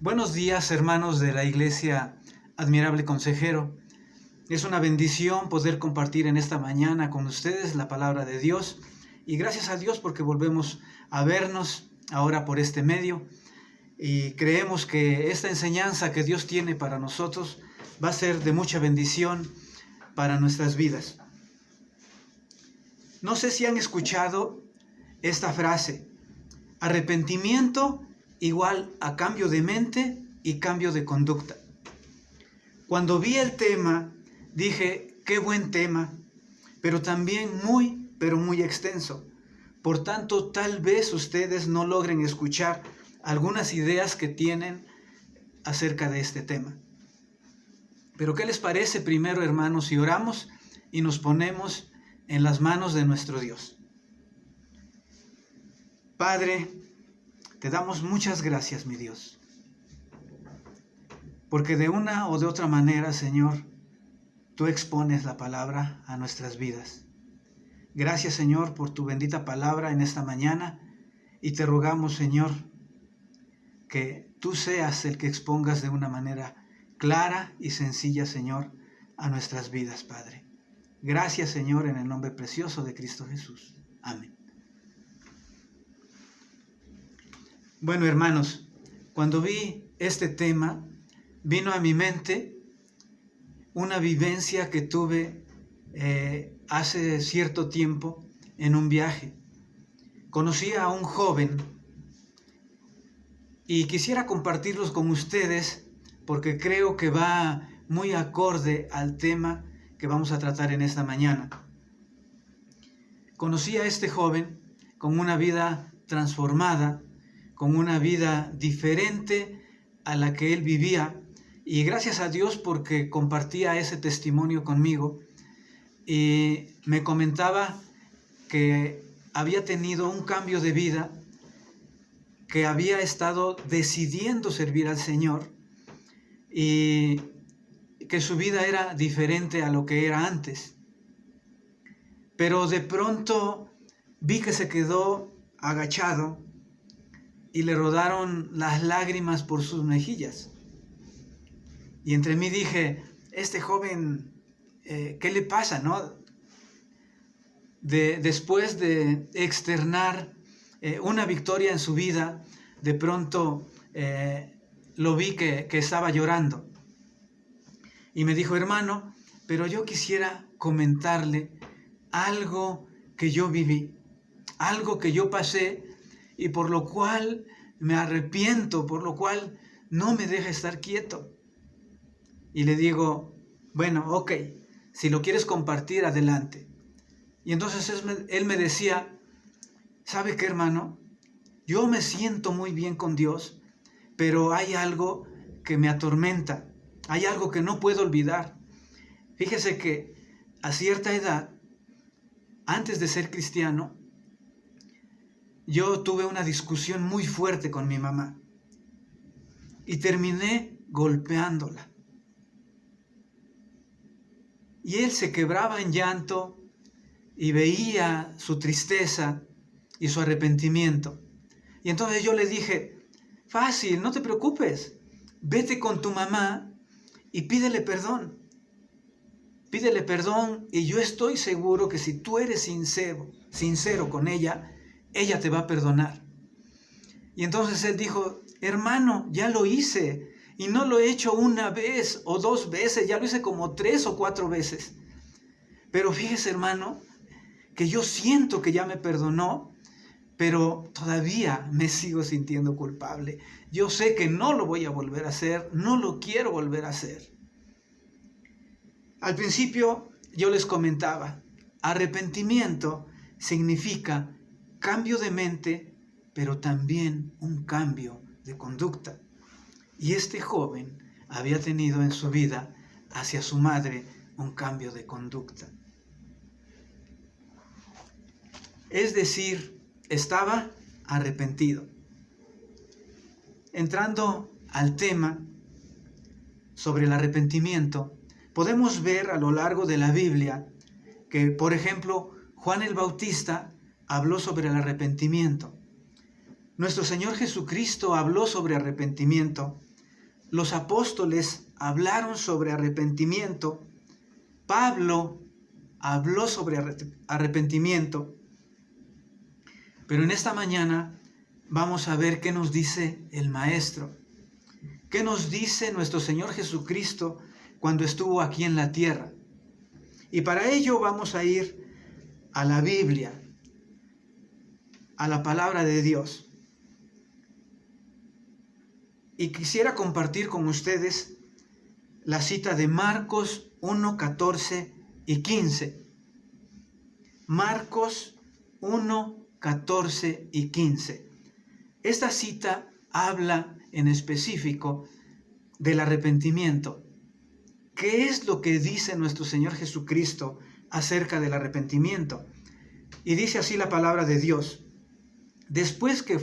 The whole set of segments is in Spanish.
Buenos días, hermanos de la Iglesia Admirable Consejero. Es una bendición poder compartir en esta mañana con ustedes la palabra de Dios y gracias a Dios porque volvemos a vernos ahora por este medio y creemos que esta enseñanza que Dios tiene para nosotros va a ser de mucha bendición para nuestras vidas. No sé si han escuchado esta frase: arrepentimiento igual a cambio de mente y cambio de conducta. Cuando vi el tema, dije, qué buen tema, pero también muy extenso. Por tanto, tal vez ustedes no logren escuchar algunas ideas que tienen acerca de este tema. Pero ¿qué les parece primero, hermanos, si oramos y nos ponemos en las manos de nuestro Dios? Padre, te damos muchas gracias, mi Dios, porque de una o de otra manera, Señor, tú expones la palabra a nuestras vidas. Gracias, Señor, por tu bendita palabra en esta mañana y te rogamos, Señor, que tú seas el que expongas de una manera clara y sencilla, Señor, a nuestras vidas, Padre. Gracias, Señor, en el nombre precioso de Cristo Jesús. Amén. Bueno, hermanos, cuando vi este tema, vino a mi mente una vivencia que tuve hace cierto tiempo en un viaje. Conocí a un joven y quisiera compartirlos con ustedes porque creo que va muy acorde al tema que vamos a tratar en esta mañana. Conocí a este joven con una vida transformada, con una vida diferente a la que él vivía, y gracias a Dios porque compartía ese testimonio conmigo y me comentaba que había tenido un cambio de vida, que había estado decidiendo servir al Señor y que su vida era diferente a lo que era antes. Pero de pronto vi que se quedó agachado y le rodaron las lágrimas por sus mejillas. Y entre mí dije, este joven, ¿qué le pasa, no? Después de externar una victoria en su vida, de pronto lo vi que estaba llorando. Y me dijo, hermano, pero yo quisiera comentarle algo que yo viví, algo que yo pasé y por lo cual me arrepiento, por lo cual no me deja estar quieto. Y le digo, bueno, ok, si lo quieres compartir, adelante. Y entonces él me decía, ¿sabe qué, hermano? Yo me siento muy bien con Dios, pero hay algo que me atormenta, hay algo que no puedo olvidar. Fíjese que a cierta edad, antes de ser cristiano, yo tuve una discusión muy fuerte con mi mamá y terminé golpeándola. Y él se quebraba en llanto y veía su tristeza y su arrepentimiento. Y entonces yo le dije, fácil, no te preocupes, vete con tu mamá y pídele perdón. Pídele perdón y yo estoy seguro que si tú eres sincero con ella, ella te va a perdonar. Y entonces él dijo, hermano, ya lo hice. Y no lo he hecho una vez o dos veces, ya lo hice como 3 o 4 veces. Pero fíjese, hermano, que yo siento que ya me perdonó, pero todavía me sigo sintiendo culpable. Yo sé que no lo voy a volver a hacer, no lo quiero volver a hacer. Al principio yo les comentaba, arrepentimiento significa cambio de mente, pero también un cambio de conducta. Y este joven había tenido en su vida hacia su madre un cambio de conducta. Es decir, estaba arrepentido. Entrando al tema sobre el arrepentimiento, podemos ver a lo largo de la Biblia que, por ejemplo, Juan el Bautista habló sobre el arrepentimiento. Nuestro Señor Jesucristo habló sobre arrepentimiento los apóstoles hablaron sobre arrepentimiento, Pablo habló sobre arrepentimiento, pero en esta mañana vamos a ver qué nos dice el Maestro, qué nos dice nuestro Señor Jesucristo cuando estuvo aquí en la tierra. Y para ello vamos a ir a la Biblia, a la palabra de Dios. Y quisiera compartir con ustedes la cita de Marcos 1, 14 y 15. Marcos 1, 14 y 15. Esta cita habla en específico del arrepentimiento. ¿Qué es lo que dice nuestro Señor Jesucristo acerca del arrepentimiento? Y dice así la palabra de Dios. Después que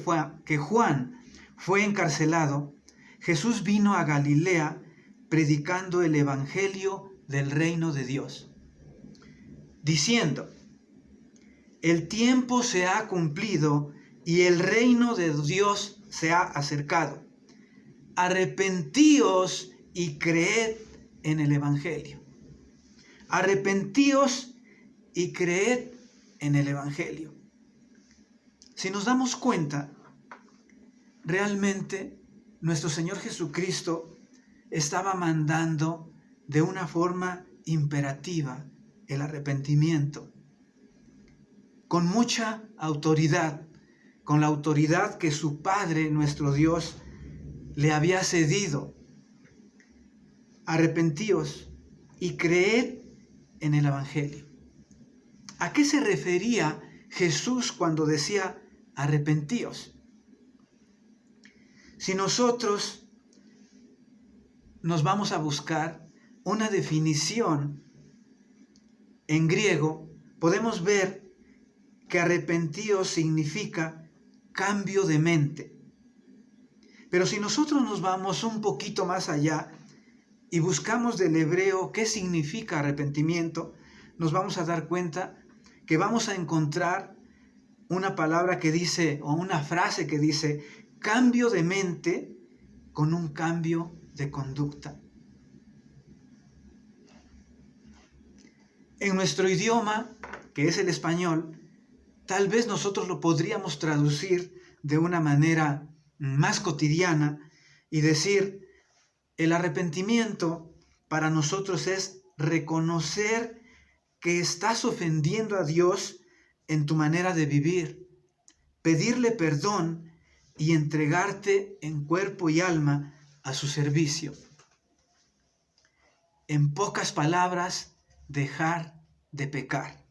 Juan fue encarcelado, Jesús vino a Galilea predicando el evangelio del reino de Dios, diciendo: el tiempo se ha cumplido y el reino de Dios se ha acercado. Arrepentíos y creed en el evangelio. Arrepentíos y creed en el evangelio. Si nos damos cuenta, realmente nuestro Señor Jesucristo estaba mandando de una forma imperativa el arrepentimiento, con mucha autoridad, con la autoridad que su Padre, nuestro Dios, le había cedido. Arrepentíos y creed en el evangelio. ¿A qué se refería Jesús cuando decía arrepentíos? Si nosotros nos vamos a buscar una definición en griego, podemos ver que arrepentíos significa cambio de mente. Pero si nosotros nos vamos un poquito más allá y buscamos del hebreo qué significa arrepentimiento, nos vamos a dar cuenta que vamos a encontrar una palabra que dice, o una frase que dice, cambio de mente con un cambio de conducta. En nuestro idioma, que es el español, tal vez nosotros lo podríamos traducir de una manera más cotidiana y decir, el arrepentimiento para nosotros es reconocer que estás ofendiendo a Dios en tu manera de vivir, pedirle perdón y entregarte en cuerpo y alma a su servicio. En pocas palabras, dejar de pecar.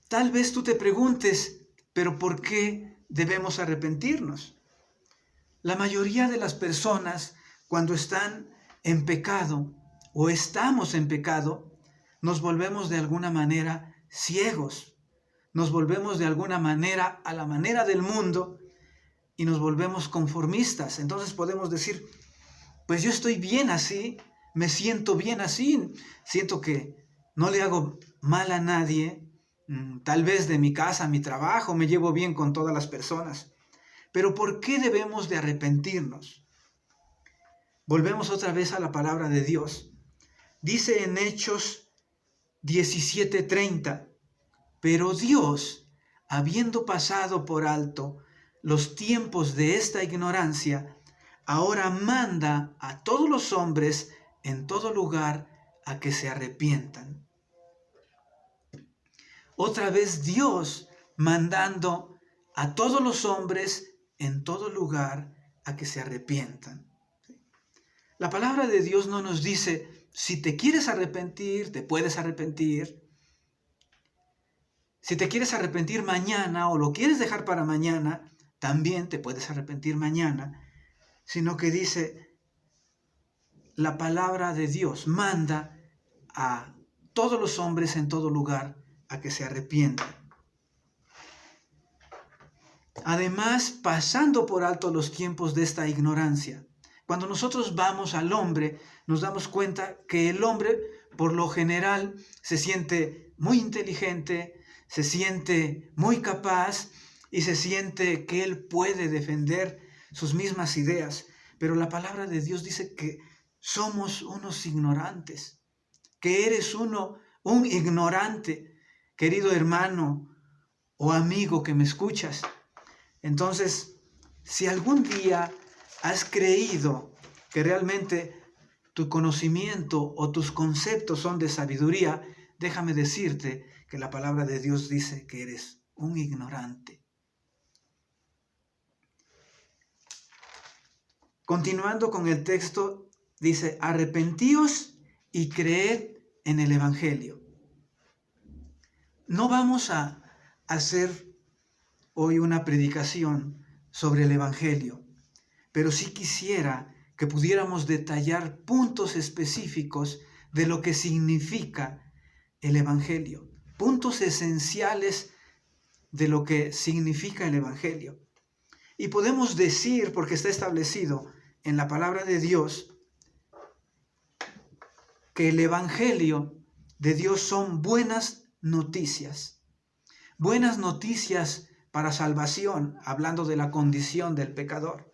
Tal vez tú te preguntes, ¿pero por qué debemos arrepentirnos? La mayoría de las personas, cuando están en pecado o estamos en pecado, nos volvemos de alguna manera ciegos. Nos volvemos de alguna manera a la manera del mundo y nos volvemos conformistas. Entonces podemos decir, pues yo estoy bien así, me siento bien así, siento que no le hago mal a nadie, tal vez de mi casa, mi trabajo, me llevo bien con todas las personas. Pero ¿por qué debemos de arrepentirnos? Volvemos otra vez a la palabra de Dios. Dice en Hechos 17:30, pero Dios, habiendo pasado por alto los tiempos de esta ignorancia, ahora manda a todos los hombres en todo lugar a que se arrepientan. Otra vez Dios mandando a todos los hombres en todo lugar a que se arrepientan. La palabra de Dios no nos dice, si te quieres arrepentir, te puedes arrepentir. Si te quieres arrepentir mañana o lo quieres dejar para mañana, también te puedes arrepentir mañana. Sino que dice, la palabra de Dios manda a todos los hombres en todo lugar a que se arrepientan. Además, pasando por alto los tiempos de esta ignorancia. Cuando nosotros vamos al hombre, nos damos cuenta que el hombre, por lo general, se siente muy inteligente, se siente muy capaz y se siente que él puede defender sus mismas ideas, pero la palabra de Dios dice que somos unos ignorantes, que eres un ignorante, querido hermano o amigo que me escuchas. Entonces, si algún día has creído que realmente tu conocimiento o tus conceptos son de sabiduría, déjame decirte que la palabra de Dios dice que eres un ignorante. Continuando con el texto, dice, arrepentíos y creed en el Evangelio. No vamos a hacer hoy una predicación sobre el Evangelio, pero sí quisiera que pudiéramos detallar puntos específicos de lo que significa el Evangelio, puntos esenciales de lo que significa el Evangelio. Y podemos decir, porque está establecido en la palabra de Dios, que el Evangelio de Dios son buenas noticias para salvación, hablando de la condición del pecador.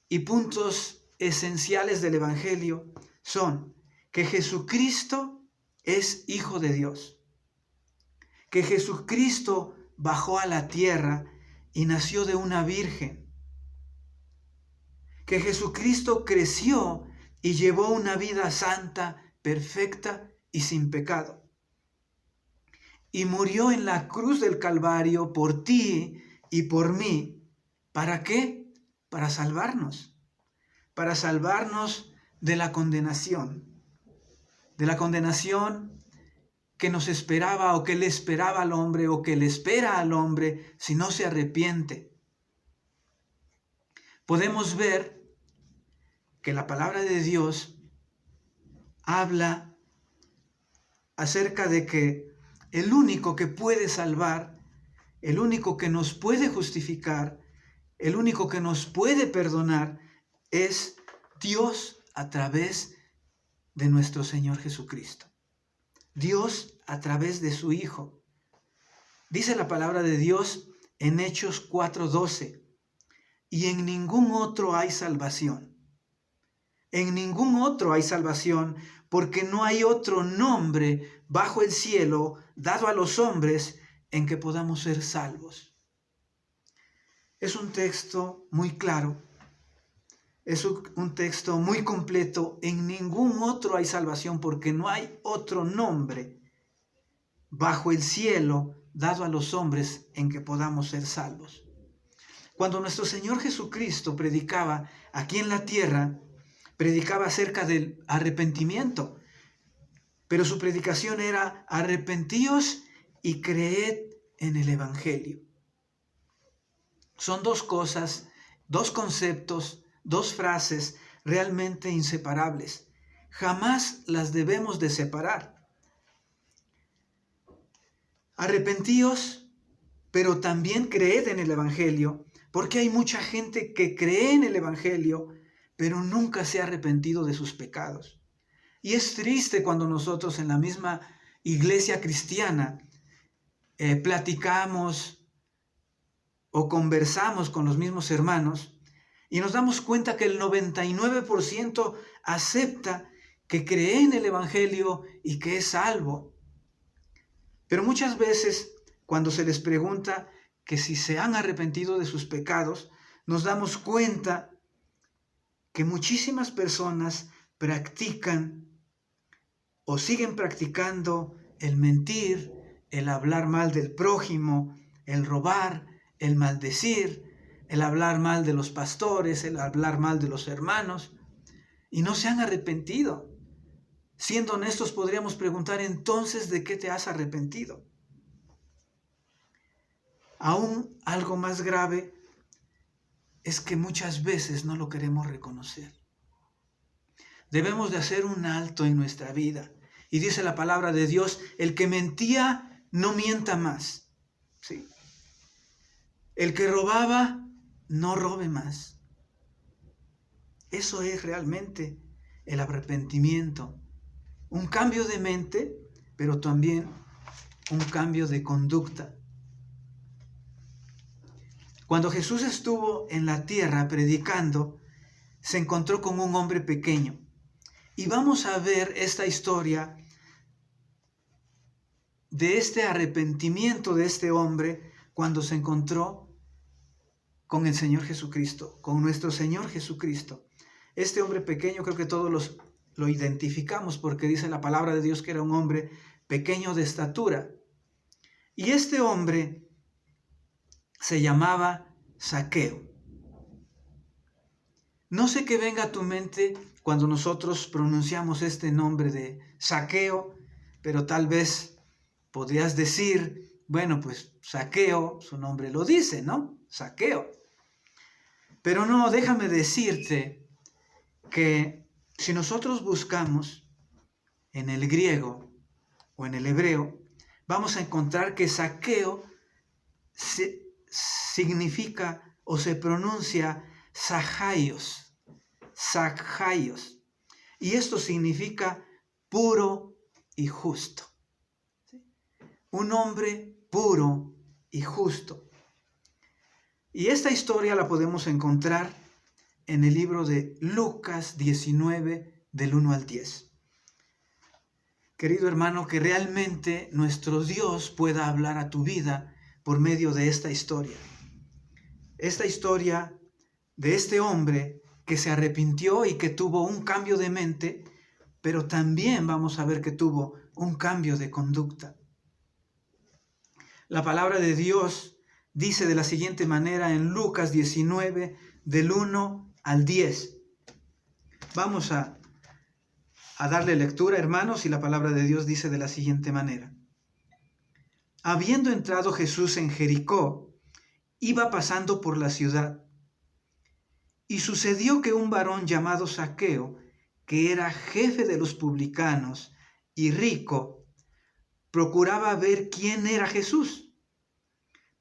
Y puntos esenciales del Evangelio son que Jesucristo es Hijo de Dios, que Jesucristo bajó a la tierra y nació de una virgen, que Jesucristo creció y llevó una vida santa, perfecta y sin pecado, y murió en la cruz del Calvario por ti y por mí. ¿Para qué? Para salvarnos de la condenación que nos esperaba o que le esperaba al hombre o que le espera al hombre si no se arrepiente. Podemos ver que la palabra de Dios habla acerca de que el único que puede salvar, el único que nos puede justificar, el único que nos puede perdonar es Dios a través de nuestro Señor Jesucristo. Dios a través de su Hijo. Dice la palabra de Dios en Hechos 4:12, y en ningún otro hay salvación. En ningún otro hay salvación, porque no hay otro nombre bajo el cielo dado a los hombres en que podamos ser salvos. Es un texto muy claro, es un texto muy completo. En ningún otro hay salvación, porque no hay otro nombre bajo el cielo dado a los hombres en que podamos ser salvos. Cuando nuestro Señor Jesucristo predicaba aquí en la tierra, predicaba acerca del arrepentimiento, pero su predicación era: arrepentíos y creed en el Evangelio. Son dos cosas, dos conceptos, dos frases realmente inseparables. Jamás las debemos de separar. Arrepentíos, pero también creed en el Evangelio, porque hay mucha gente que cree en el Evangelio, pero nunca se ha arrepentido de sus pecados. Y es triste cuando nosotros en la misma iglesia cristiana platicamos o conversamos con los mismos hermanos y nos damos cuenta que el 99% acepta que cree en el Evangelio y que es salvo. Pero muchas veces, cuando se les pregunta que si se han arrepentido de sus pecados, nos damos cuenta que muchísimas personas practican o siguen practicando el mentir, el hablar mal del prójimo, el robar, el maldecir, el hablar mal de los pastores, el hablar mal de los hermanos, y no se han arrepentido. Siendo honestos, podríamos preguntar: entonces, ¿de qué te has arrepentido? Aún algo más grave es que muchas veces no lo queremos reconocer. Debemos de hacer un alto en nuestra vida. Y dice la palabra de Dios: el que mentía, no mienta más. ¿Sí? El que robaba, no robe más. Eso es realmente el arrepentimiento. Un cambio de mente, pero también un cambio de conducta. Cuando Jesús estuvo en la tierra predicando, se encontró con un hombre pequeño. Y vamos a ver esta historia de este arrepentimiento de este hombre cuando se encontró con el Señor Jesucristo, con nuestro Señor Jesucristo. Este hombre pequeño creo que todos lo identificamos porque dice la palabra de Dios que era un hombre pequeño de estatura. Y este hombre se llamaba Zaqueo. No sé qué venga a tu mente cuando nosotros pronunciamos este nombre de Zaqueo, pero tal vez podrías decir, bueno, pues Zaqueo, su nombre lo dice, ¿no? Zaqueo. Pero no, déjame decirte que si nosotros buscamos en el griego o en el hebreo, vamos a encontrar que Zaqueo significa o se pronuncia Zachaios. Y esto significa puro y justo. Un hombre puro y justo. Y esta historia la podemos encontrar en el libro de Lucas 19, del 1 al 10. Querido hermano, que realmente nuestro Dios pueda hablar a tu vida por medio de esta historia. Esta historia de este hombre que se arrepintió y que tuvo un cambio de mente, pero también vamos a ver que tuvo un cambio de conducta. La palabra de Dios dice de la siguiente manera en Lucas 19, del 1 al 10. Vamos a darle lectura, hermanos, y la palabra de Dios dice de la siguiente manera. Habiendo entrado Jesús en Jericó, iba pasando por la ciudad. Y sucedió que un varón llamado Zaqueo, que era jefe de los publicanos y rico, procuraba ver quién era Jesús,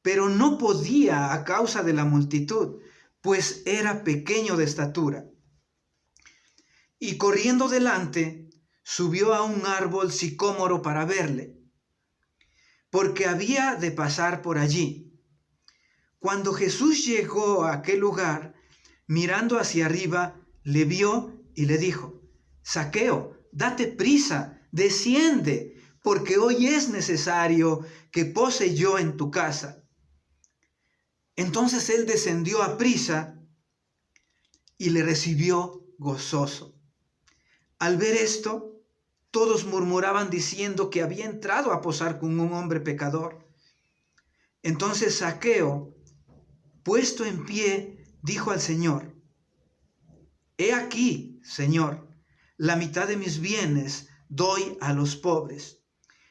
pero no podía a causa de la multitud, pues era pequeño de estatura. Y corriendo delante, subió a un árbol sicómoro para verle, porque había de pasar por allí. Cuando Jesús llegó a aquel lugar, mirando hacia arriba, le vio y le dijo: Zaqueo, date prisa, desciende, porque hoy es necesario que pose yo en tu casa. Entonces él descendió a prisa y le recibió gozoso. Al ver esto, todos murmuraban diciendo que había entrado a posar con un hombre pecador. Entonces Zaqueo, puesto en pie, dijo al Señor: He aquí, Señor, la mitad de mis bienes doy a los pobres,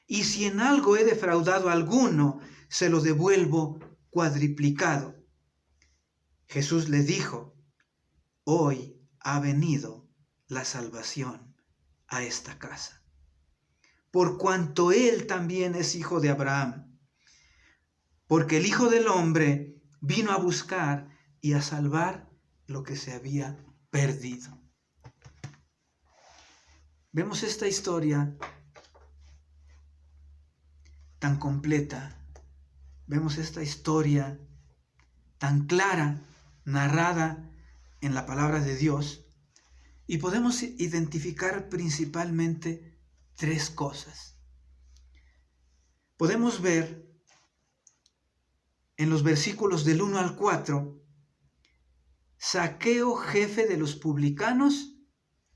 y si en algo he defraudado a alguno, se lo devuelvo cuadriplicado. Jesús le dijo: Hoy ha venido la salvación a esta casa, por cuanto él también es hijo de Abraham, porque el Hijo del Hombre vino a buscar y a salvar lo que se había perdido. Vemos esta historia tan completa, vemos esta historia tan clara, narrada en la palabra de Dios, y podemos identificar principalmente tres cosas. Podemos ver en los versículos del 1 al 4, Zaqueo, jefe de los publicanos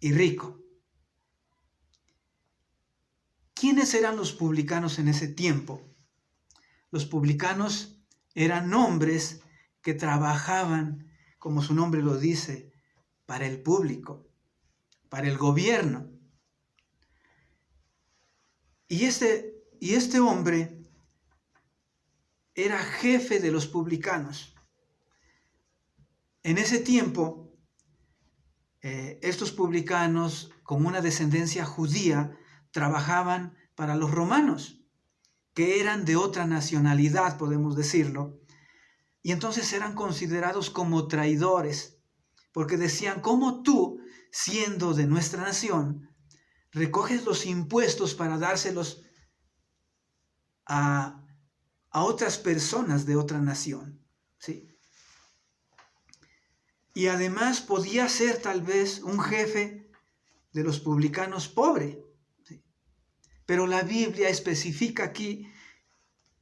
y rico. ¿Quiénes eran los publicanos en ese tiempo? Los publicanos eran hombres que trabajaban, como su nombre lo dice, para el público, para el gobierno. Y este hombre era jefe de los publicanos. En ese tiempo, estos publicanos, con una descendencia judía, trabajaban para los romanos, que eran de otra nacionalidad, podemos decirlo, y entonces eran considerados como traidores, porque decían: ¿cómo tú, siendo de nuestra nación, recoges los impuestos para dárselos a otras personas de otra nación? ¿Sí? Y además podía ser tal vez un jefe de los publicanos pobre. ¿Sí? Pero la Biblia especifica aquí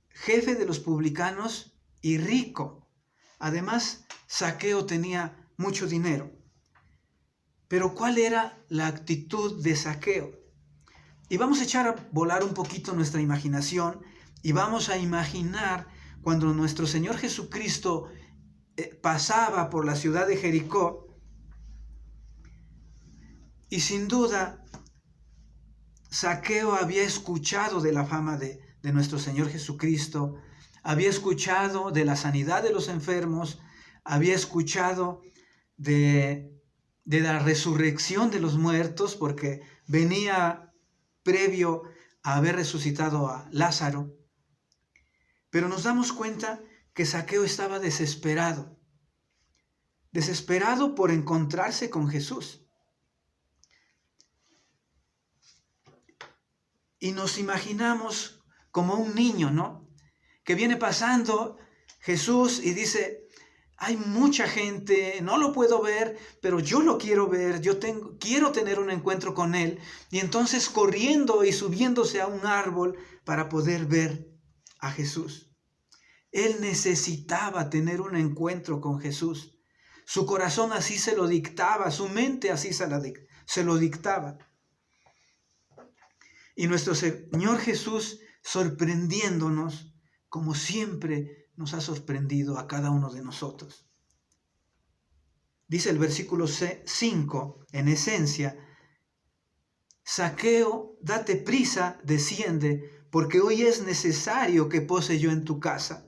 jefe de los publicanos y rico. Además, Zaqueo tenía mucho dinero. Pero ¿cuál era la actitud de Zaqueo? Y vamos a echar a volar un poquito nuestra imaginación y vamos a imaginar cuando nuestro Señor Jesucristo pasaba por la ciudad de Jericó, y sin duda Zaqueo había escuchado de la fama de nuestro Señor Jesucristo, había escuchado de la sanidad de los enfermos, había escuchado de la resurrección de los muertos, porque venía previo a haber resucitado a Lázaro. Pero nos damos cuenta que Zaqueo estaba desesperado por encontrarse con Jesús. Y nos imaginamos como un niño, ¿no? Que viene pasando Jesús y dice, hay mucha gente, no lo puedo ver, pero yo lo quiero ver, quiero tener un encuentro con Él. Y entonces corriendo y subiéndose a un árbol para poder ver a Jesús. Él necesitaba tener un encuentro con Jesús. Su corazón así se lo dictaba, su mente así se lo dictaba. Y nuestro Señor Jesús, sorprendiéndonos, como siempre nos ha sorprendido a cada uno de nosotros. Dice el versículo 5, en esencia, Zaqueo, date prisa, desciende, porque hoy es necesario que pose yo en tu casa.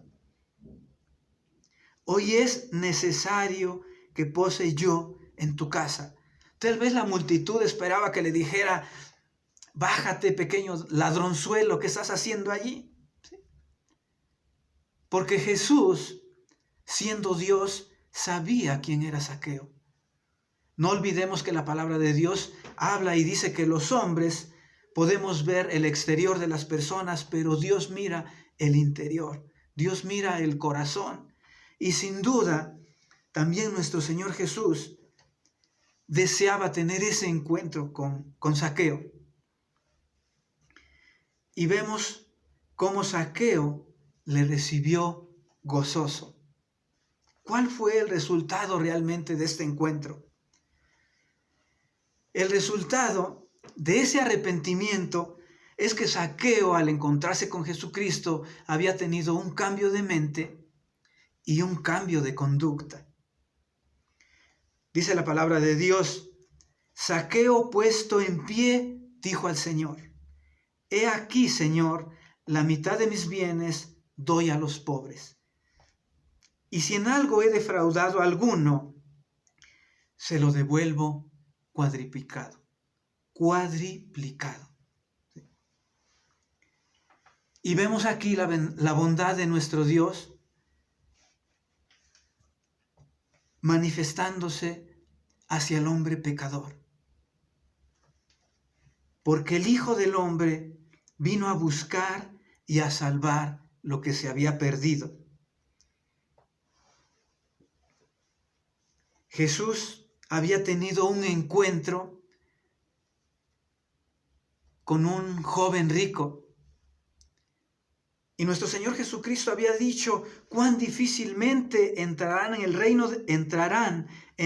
Hoy es necesario que pose yo en tu casa. Tal vez la multitud esperaba que le dijera, bájate, pequeño ladronzuelo, ¿qué estás haciendo allí? ¿Sí? Porque Jesús, siendo Dios, sabía quién era Zaqueo. No olvidemos que la palabra de Dios habla y dice que los hombres podemos ver el exterior de las personas, pero Dios mira el interior. Dios mira el corazón. Y sin duda, también nuestro Señor Jesús deseaba tener ese encuentro con Zaqueo. Y vemos cómo Zaqueo le recibió gozoso. ¿Cuál fue el resultado realmente de este encuentro? El resultado de ese arrepentimiento es que Zaqueo, al encontrarse con Jesucristo, había tenido un cambio de mente y un cambio de conducta. Dice la palabra de Dios, Zaqueo puesto en pie, dijo al Señor, he aquí, Señor, la mitad de mis bienes doy a los pobres. Y si en algo he defraudado a alguno, se lo devuelvo cuadriplicado. Y vemos aquí la bondad de nuestro Dios manifestándose hacia el hombre pecador. Porque el Hijo del Hombre vino a buscar y a salvar lo que se había perdido. Jesús había tenido un encuentro con un joven rico. Y nuestro Señor Jesucristo había dicho cuán difícilmente entrarán en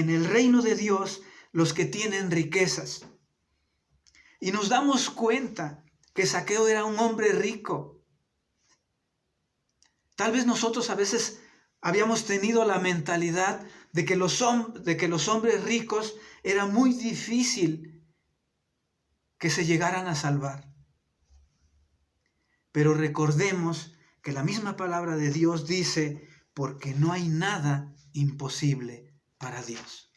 el reino de Dios los que tienen riquezas. Y nos damos cuenta que Zaqueo era un hombre rico. Tal vez nosotros a veces habíamos tenido la mentalidad de que los hombres ricos era muy difícil que se llegaran a salvar. Pero recordemos que la misma palabra de Dios dice, porque no hay nada imposible para Dios.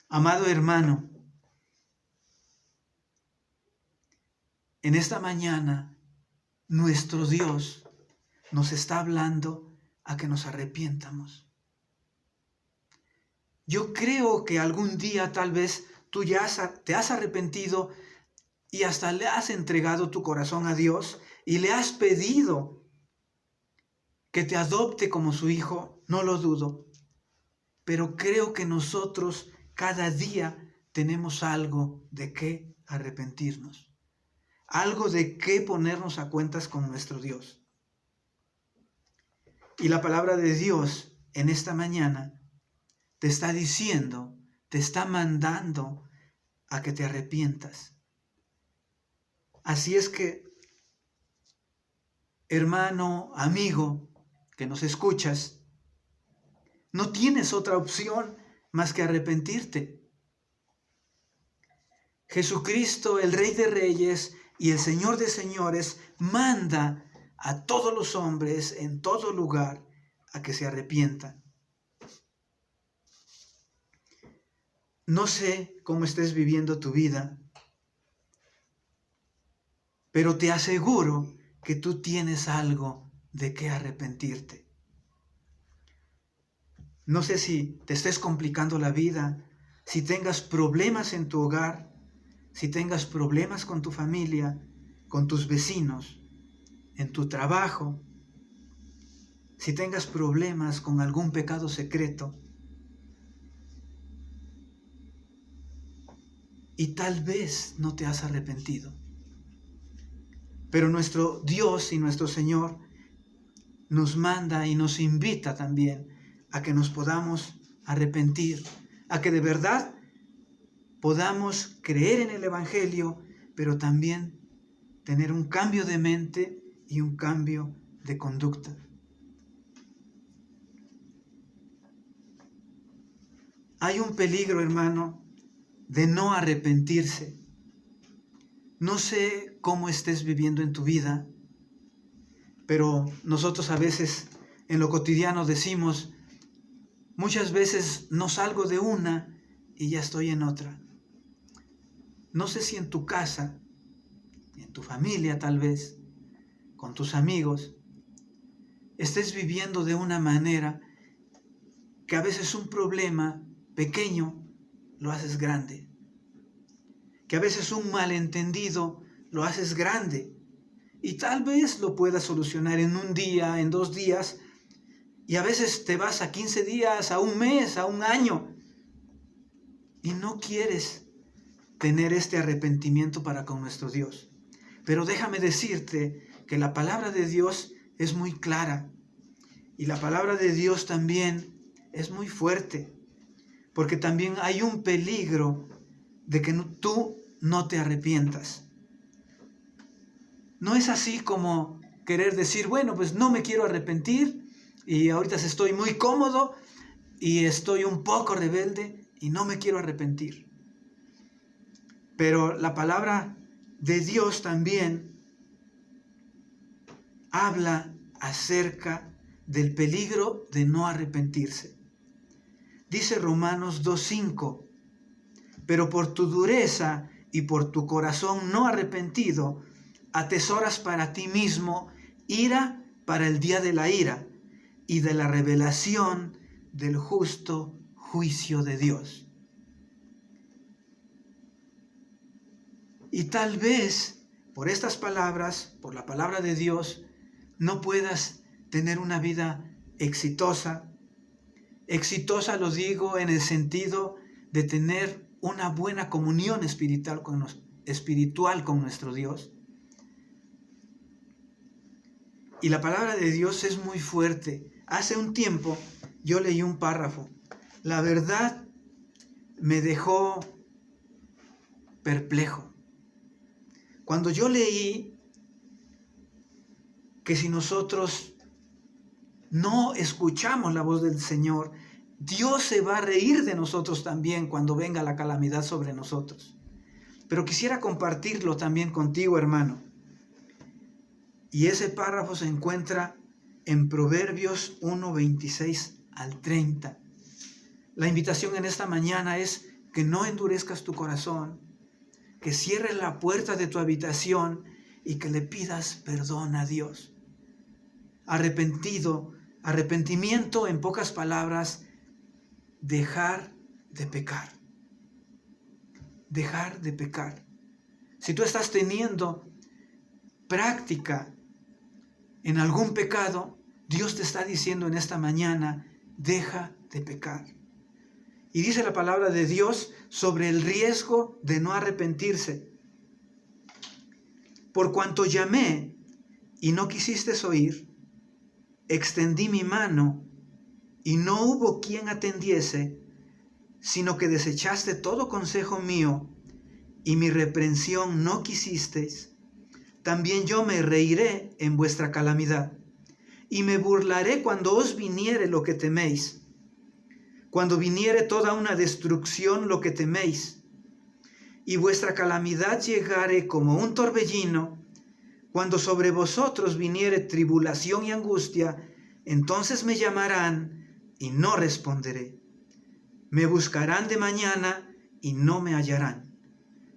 Amado hermano, en esta mañana nuestro Dios nos está hablando a que nos arrepientamos. Yo creo que algún día tal vez tú ya te has arrepentido y hasta le has entregado tu corazón a Dios y le has pedido que te adopte como su hijo, no lo dudo, pero creo que nosotros cada día tenemos algo de qué arrepentirnos, algo de qué ponernos a cuentas con nuestro Dios. Y la palabra de Dios en esta mañana te está diciendo, te está mandando a que te arrepientas. Así es que, hermano, amigo, que nos escuchas, no tienes otra opción más que arrepentirte. Jesucristo, el Rey de Reyes y el Señor de Señores, manda a todos los hombres en todo lugar a que se arrepientan. No sé cómo estés viviendo tu vida, pero te aseguro que tú tienes algo de qué arrepentirte. No sé si te estés complicando la vida, si tengas problemas en tu hogar, si tengas problemas con tu familia, con tus vecinos, en tu trabajo, si tengas problemas con algún pecado secreto, y tal vez no te has arrepentido. Pero nuestro Dios y nuestro Señor nos manda y nos invita también a que nos podamos arrepentir, a que de verdad podamos creer en el Evangelio, pero también tener un cambio de mente y un cambio de conducta. Hay un peligro, hermano, de no arrepentirse. No sé cómo estés viviendo en tu vida, pero nosotros a veces en lo cotidiano decimos, muchas veces no salgo de una y ya estoy en otra. No sé si en tu casa, en tu familia tal vez, con tus amigos, estés viviendo de una manera que a veces un problema pequeño lo haces grande, que a veces un malentendido lo haces grande, y tal vez lo puedas solucionar en un día, en 2 días, y a veces te vas a 15 días, a un mes, a un año, y no quieres tener este arrepentimiento para con nuestro Dios. Pero déjame decirte que la palabra de Dios es muy clara, y la palabra de Dios también es muy fuerte, porque también hay un peligro de que tú no te arrepientas. No es así como querer decir, bueno, pues no me quiero arrepentir y ahorita estoy muy cómodo y estoy un poco rebelde y no me quiero arrepentir. Pero la palabra de Dios también habla acerca del peligro de no arrepentirse. Dice Romanos 2:5, pero por tu dureza y por tu corazón no arrepentido, atesoras para ti mismo ira para el día de la ira y de la revelación del justo juicio de Dios. Y tal vez por estas palabras, por la palabra de Dios, no puedas tener una vida exitosa. Exitosa lo digo en el sentido de tener una buena comunión espiritual con nuestro Dios. Y la palabra de Dios es muy fuerte. Hace un tiempo yo leí un párrafo. La verdad me dejó perplejo. Cuando yo leí que si nosotros no escuchamos la voz del Señor, Dios se va a reír de nosotros también cuando venga la calamidad sobre nosotros. Pero quisiera compartirlo también contigo, hermano. Y ese párrafo se encuentra en Proverbios 1:26 al 30. La invitación en esta mañana es que no endurezcas tu corazón, que cierres la puerta de tu habitación y que le pidas perdón a Dios. Arrepentimiento, en pocas palabras, dejar de pecar. Dejar de pecar. Si tú estás teniendo práctica en algún pecado, Dios te está diciendo en esta mañana, deja de pecar. Y dice la palabra de Dios sobre el riesgo de no arrepentirse. Por cuanto llamé y no quisiste oír, extendí mi mano y no hubo quien atendiese, sino que desechaste todo consejo mío y mi reprensión no quisisteis. También yo me reiré en vuestra calamidad y me burlaré cuando os viniere lo que teméis. Cuando viniere toda una destrucción lo que teméis, y vuestra calamidad llegare como un torbellino, cuando sobre vosotros viniere tribulación y angustia, entonces me llamarán y no responderé. Me buscarán de mañana y no me hallarán,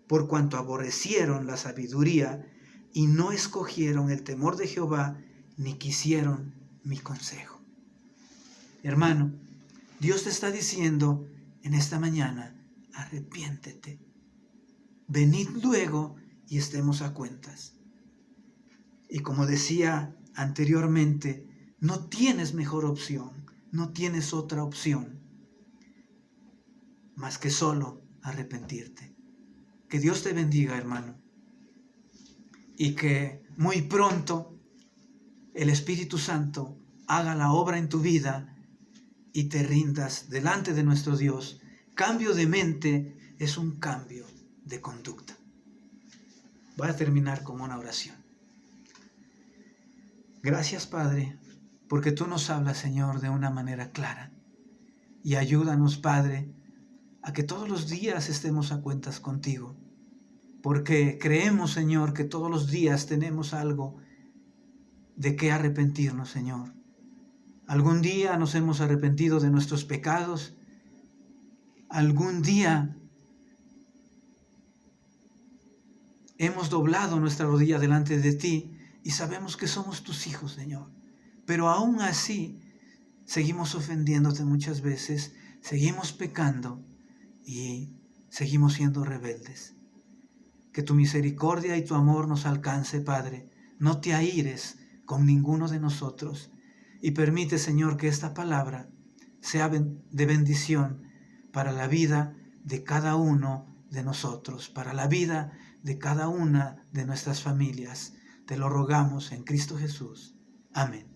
por cuanto aborrecieron la sabiduría y no escogieron el temor de Jehová, ni quisieron mi consejo. Hermano, Dios te está diciendo en esta mañana, arrepiéntete. Venid luego y estemos a cuentas. Y como decía anteriormente, no tienes mejor opción, no tienes otra opción más que solo arrepentirte. Que Dios te bendiga, hermano, y que muy pronto el Espíritu Santo haga la obra en tu vida y te rindas delante de nuestro Dios. Cambio de mente es un cambio de conducta. Voy a terminar con una oración. Gracias, Padre, porque tú nos hablas, Señor, de una manera clara. Y ayúdanos, Padre, a que todos los días estemos a cuentas contigo. Porque creemos, Señor, que todos los días tenemos algo de qué arrepentirnos, Señor. Algún día nos hemos arrepentido de nuestros pecados. Algún día hemos doblado nuestra rodilla delante de ti y sabemos que somos tus hijos, Señor. Pero aún así seguimos ofendiéndote muchas veces, seguimos pecando y seguimos siendo rebeldes. Que tu misericordia y tu amor nos alcance, Padre. No te aires con ninguno de nosotros. Y permite, Señor, que esta palabra sea de bendición para la vida de cada uno de nosotros, para la vida de cada una de nuestras familias. Te lo rogamos en Cristo Jesús. Amén.